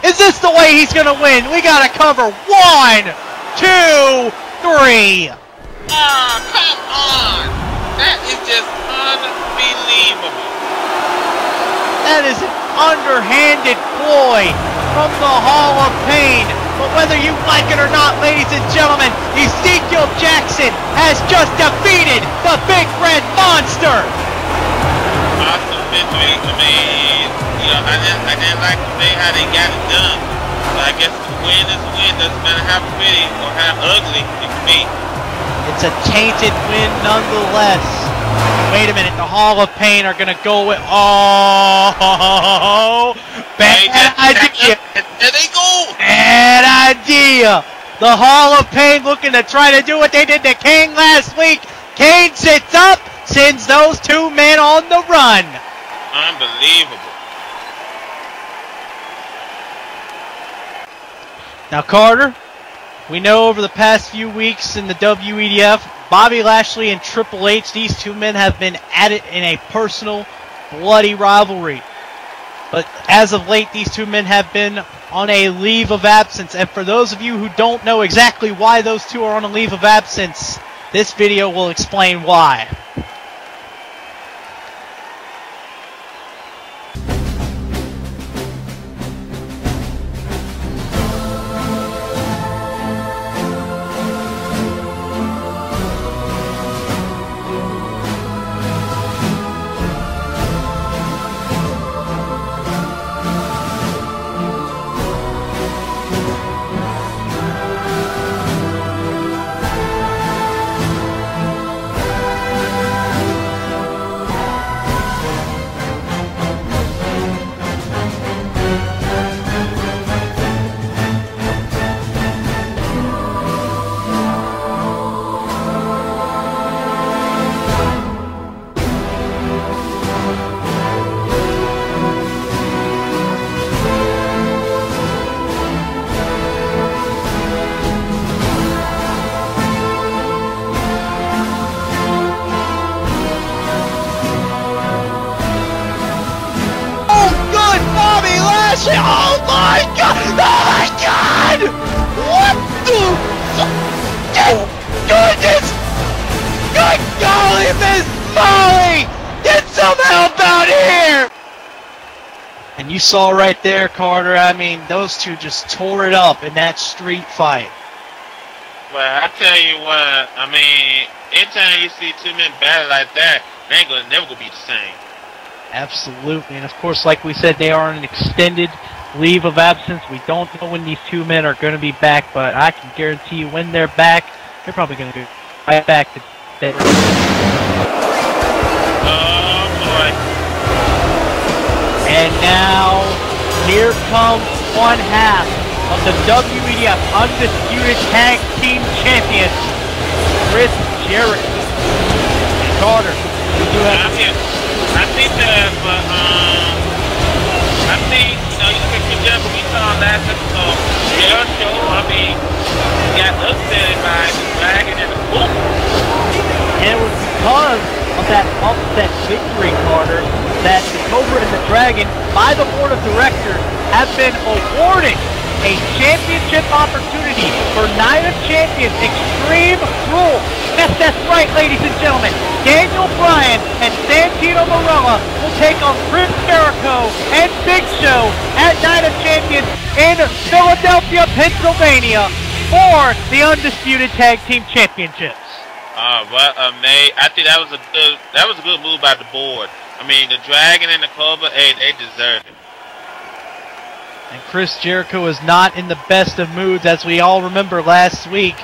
Is this the way he's gonna win? We gotta cover 1, 2, 3. Oh, come on! That is just unbelievable. That is an underhanded ploy from the Hall of Pain. But whether you like it or not, ladies and gentlemen, Ezekiel Jackson has just defeated the Big Red Monster. Awesome victory. I mean, you know, I didn't like the way how they got it done. But I guess the win is a win. Doesn't matter how pretty or how ugly it can be. It's a tainted win nonetheless. Wait a minute, the Hall of Pain are going to go with... Oh, bad idea. There they go. Bad idea. The Hall of Pain looking to try to do what they did to Kane last week. Kane sits up, sends those two men on the run. Unbelievable. Now, Carter, we know over the past few weeks in the WEDF, Bobby Lashley and Triple H, these two men have been at it in a personal, bloody rivalry. But as of late, these two men have been on a leave of absence. And for those of you who don't know exactly why those two are on a leave of absence, this video will explain why. Oh my god! Oh my god! What the? Goodness! Good golly, Miss Molly! Get some help out here! And you saw right there, Carter, I mean, those two just tore it up in that street fight. Well, I tell you what, I mean, anytime you see two men battle like that, they ain't never gonna be the same. Absolutely, and of course, like we said, they are on an extended leave of absence. We don't know when these two men are going to be back, but I can guarantee you when they're back, they're probably going to be right back to that. Oh boy. And now, here comes one half of the WEDF Undisputed Tag Team Champions, Chris Jericho and Carter. I think that, but I think, you know, you look at Jericho, we saw last episode, Jericho, I mean, he got upset by the Dragon and the Boom. And it was because of that upset victory, Carter, that the Cobra and the Dragon, by the Board of Directors, have been awarded a championship opportunity for Night of Champions Extreme Rules. Yes, that's right, ladies and gentlemen. Daniel Bryan and Santino Marella will take on Chris Jericho and Big Show at Night of Champions in Philadelphia, Pennsylvania for the Undisputed Tag Team Championships. Well, I think that was a good move by the board. I mean, the Dragon and the Cobra, hey, they deserve it. And Chris Jericho is not in the best of moods, as we all remember last week.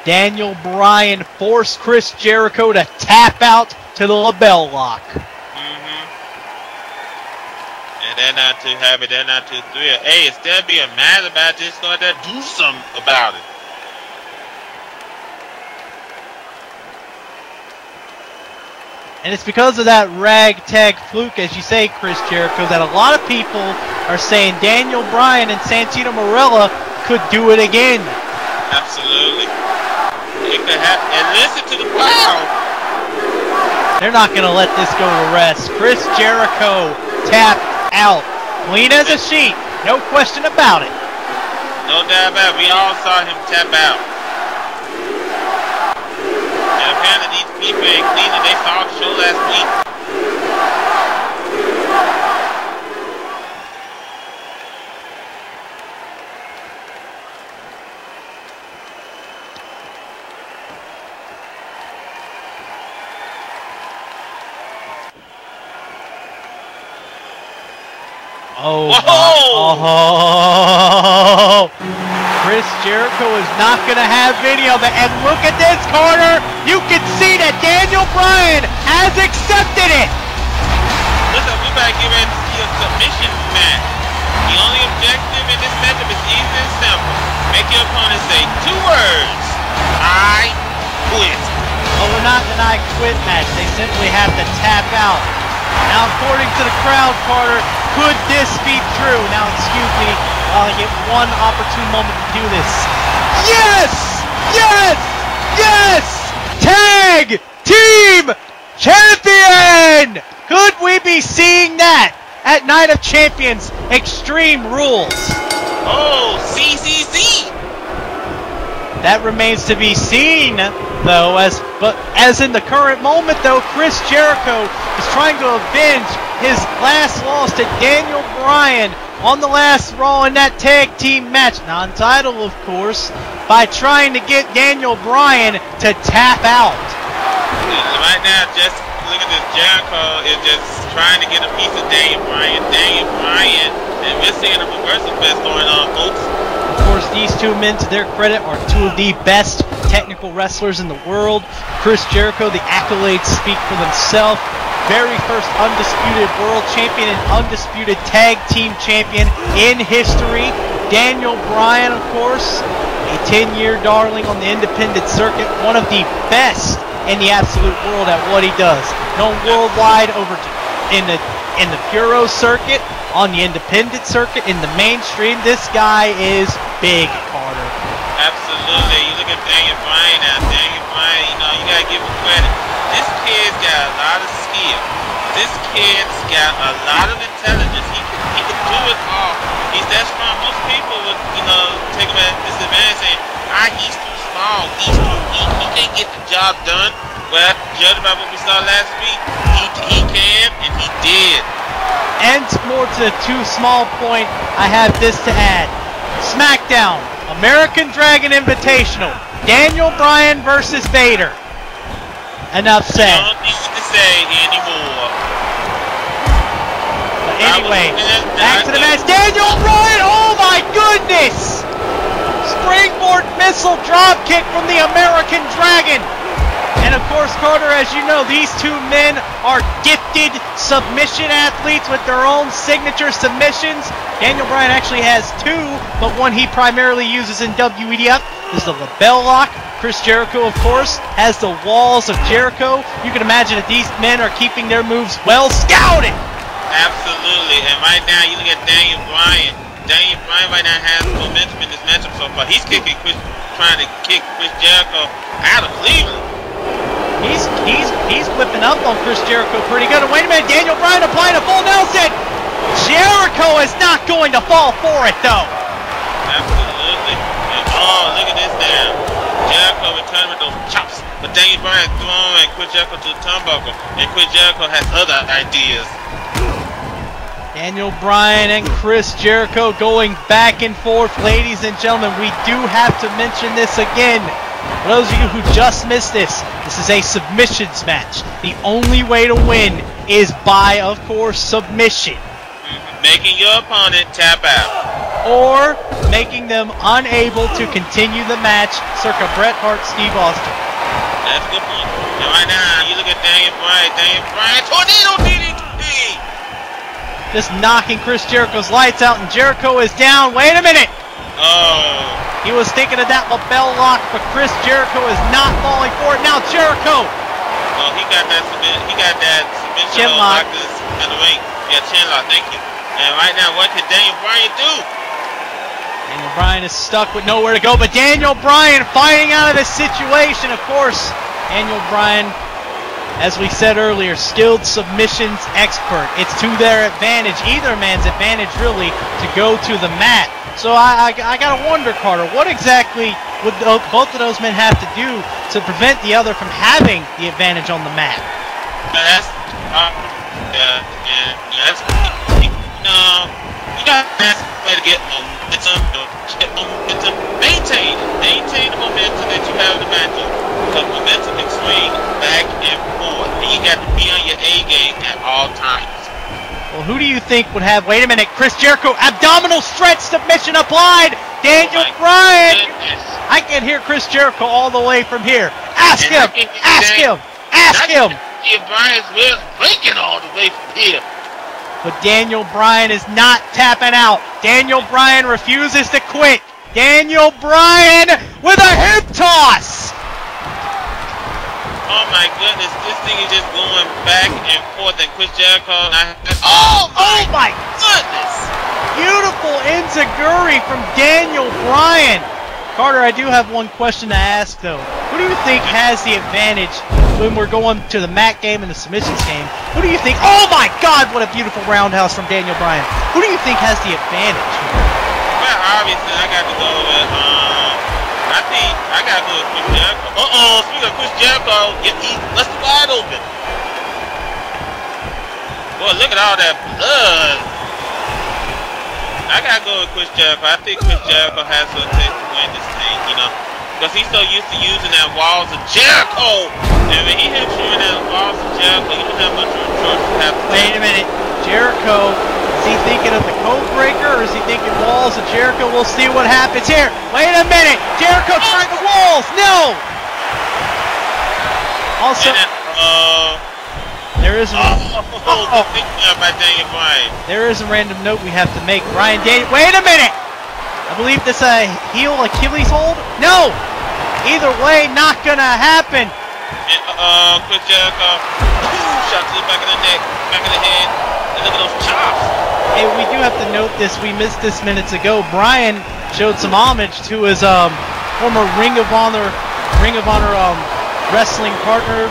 Daniel Bryan forced Chris Jericho to tap out to the label lock. And they're not too happy, they're not too thrilled. Hey, instead of being mad about this, go out there, do something about it. And it's because of that ragtag fluke, as you say, Chris Jericho, that a lot of people are saying Daniel Bryan and Santino Marella could do it again. Absolutely. It could happen. And listen to the crowd. They're not going to let this go to rest. Chris Jericho tapped out. Clean as a sheet. No question about it. No doubt about it. We all saw him tap out. And apparently these people in Cleveland, they saw the show last week. Oh, oh, Chris Jericho is not going to have video of it. And look at this, Carter. You can see that Daniel Bryan has accepted it. Listen, we better get ready to see a submission match. The only objective in this matchup is easy and simple. Make your opponent say 2 words. I quit. Well, we're not in an I quit match. They simply have to tap out. Now, according to the crowd, Carter, could this be true? Now, excuse me, I get one opportune moment to do this. Yes! Yes! Yes! Tag Team Champion! Could we be seeing that at Night of Champions Extreme Rules? Oh, CCC! That remains to be seen, though, as in the current moment, though, Chris Jericho is trying to avenge his last loss to Daniel Bryan on the last Raw in that tag team match, non-title, of course, by trying to get Daniel Bryan to tap out. Right now, just look at this. Jericho is just trying to get a piece of Daniel Bryan. Daniel Bryan, and we're seeing a reversal fest going on, folks. Of course, these two men, to their credit, are two of the best technical wrestlers in the world. Chris Jericho, the accolades speak for themselves. Very first undisputed world champion and undisputed tag team champion in history. Daniel Bryan, of course, a 10-year darling on the independent circuit, one of the best in the absolute world at what he does. Known worldwide over in the Puro circuit, on the independent circuit, in the mainstream. This guy is big, Carter. Absolutely. You look at Daniel Bryan now. Daniel Bryan, you know, you gotta give him credit. This kid's got a lot of skill. This kid's got a lot of intelligence. He can do it all. He's that strong. Most people would, you know, take him at disadvantage saying, he's too small. He's too weak. He can't get the job done. Well, judged by what we saw last week, he can, and he did. And more to the too small point, I have this to add. SmackDown, American Dragon Invitational, Daniel Bryan versus Vader. Enough said. Don't need to say anymore. But anyway, back to the match. Daniel Bryan, oh my goodness! Springboard missile drop kick from the American Dragon. And of course, Carter, as you know, these two men are gifted submission athletes with their own signature submissions. Daniel Bryan actually has 2, but one he primarily uses in WEDF is the label lock. Chris Jericho, of course, has the walls of Jericho. You can imagine that these men are keeping their moves well scouted. Absolutely, and right now you look at Daniel Bryan. Daniel Bryan right now has momentum in this matchup so far. He's trying to kick Chris Jericho out of Cleveland. He's whipping up on Chris Jericho pretty good. And wait a minute, Daniel Bryan applying a full Nelson. Jericho is not going to fall for it, though. Absolutely. And oh, look at this now. Jericho returned with those chops. But Daniel Bryan throwing Chris Jericho to the turnbuckle. And Chris Jericho has other ideas. Daniel Bryan and Chris Jericho going back and forth. Ladies and gentlemen, we do have to mention this again. For those of you who just missed this, this is a submissions match. The only way to win is by, of course, submission. Making your opponent tap out. Or making them unable to continue the match, circa Bret Hart, Steve Austin. That's a good point. And right now, you look at Daniel Bryan, tornado DDT! Just knocking Chris Jericho's lights out, and Jericho is down. Wait a minute! Oh. He was thinking of that lapel lock, but Chris Jericho is not falling for it. Now Jericho! Oh, he got that submission chin lock in the ring. Yeah, chin lock, thank you. And right now, what can Daniel Bryan do? Daniel Bryan is stuck with nowhere to go, but Daniel Bryan fighting out of this situation, of course. Daniel Bryan as we said earlier, skilled submissions expert. It's to their advantage, either man's advantage really, to go to the mat. So I gotta wonder, Carter, what exactly would both of those men have to do to prevent the other from having the advantage on the mat? That's, you got to way to get momentum, maintain the momentum that you have in the matchup. Because momentum can swing back and forth, and you got to be on your A game at all times. Well, who do you think would have? Wait a minute, Chris Jericho, abdominal stretch submission applied. Daniel Bryan. Goodness. I can hear Chris Jericho all the way from here. Ask him. Daniel Bryan's wheels breaking all the way from here. But Daniel Bryan is not tapping out. Daniel Bryan refuses to quit. Daniel Bryan with a hip toss. Oh my goodness, this thing is just going back and forth, and Chris Jericho. Oh my goodness! Beautiful enziguri from Daniel Bryan. Carter, I do have one question to ask though. Who do you think has the advantage when we're going to the mat game and the submissions game? Who do you think? Oh my God! What a beautiful roundhouse from Daniel Bryan. Who do you think has the advantage? Well, obviously, I got to go with. I think I got to go with Chris Jericho. Speaking of Chris Jericho, he left it wide open. Boy, look at all that blood. I got to go with Chris Jericho. I think Chris Jericho has what it takes to win this thing, you know. Because he's so used to using that walls of Jericho. And when he hits you in that walls of Jericho, you don't have much of a choice to have to. Wait a minute. Jericho, is he thinking of the code breaker, or is he thinking walls of Jericho? We'll see what happens here. Wait a minute. Jericho trying the walls. No. Also, there is a there is a random note we have to make. Ryan Daniel. Wait a minute. I believe this a heel Achilles hold. No. Either way, not gonna happen. Chris Jericho. Shot to the back of the neck, back of the head. And look at those chops. Hey, we do have to note this. We missed this minutes ago. Bryan showed some homage to his former Ring of Honor wrestling partner,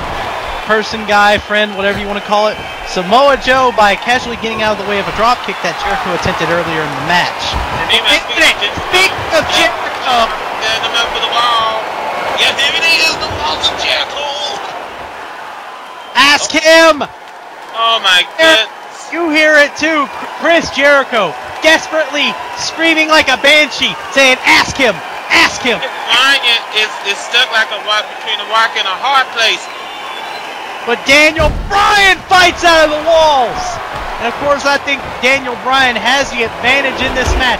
person, guy, friend, whatever you want to call it, Samoa Joe, by casually getting out of the way of a drop kick that Jericho attempted earlier in the match. Speak of Jericho. Stand him up for the wall. Yeah, here it is, the walls of Jericho. Ask him. Oh my goodness. You hear it too, Chris Jericho, desperately screaming like a banshee, saying, "Ask him, ask him." Bryan is stuck like a rock between a rock and a hard place. But Daniel Bryan fights out of the walls. And of course, I think Daniel Bryan has the advantage in this match.